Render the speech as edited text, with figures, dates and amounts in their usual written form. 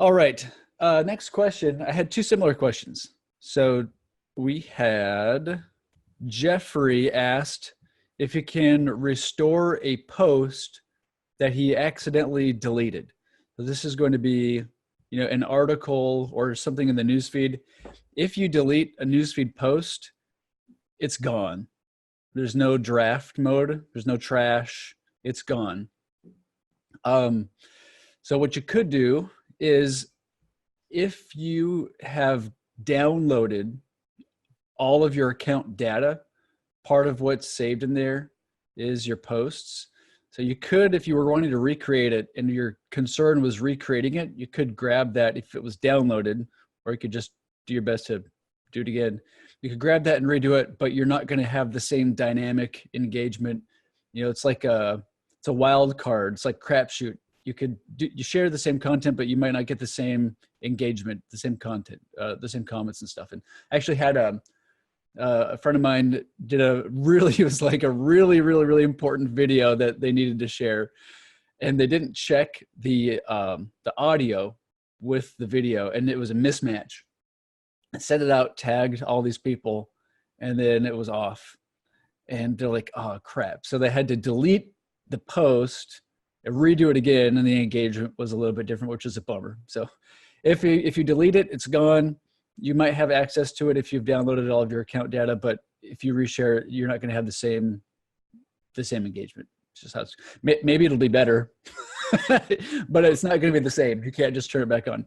All right. Next question. I had two similar questions. So we had Jeffrey asked if he can restore a post that he accidentally deleted. So this is going to be, an article or something in the newsfeed. If you delete a newsfeed post, it's gone. There's no draft mode. There's no trash. It's gone. Um, so what you could do is if you have downloaded all of your account data, part of what's saved in there is your posts. So you could, if you were wanting to recreate it and your concern was recreating it, you could grab that if it was downloaded, or you could just do your best to do it again. You could grab that and redo it, but you're not going to have the same dynamic engagement. It's like it's a wild card. It's like crapshoot. You share the same content, but you might not get the same engagement, the same content, the same comments and stuff. And I actually had a friend of mine did it was like a really, really, really important video that they needed to share. And they didn't check the audio with the video, and it was a mismatch. I sent it out, tagged all these people, and then it was off. And they're like, oh crap. So they had to delete the post and redo it again, and the engagement was a little bit different, which is a bummer. So if you delete it, it's gone. You might have access to it if you've downloaded all of your account data, but if you reshare it, you're not going to have the same engagement. It's just how maybe it'll be better, but it's not going to be the same. You can't just turn it back on.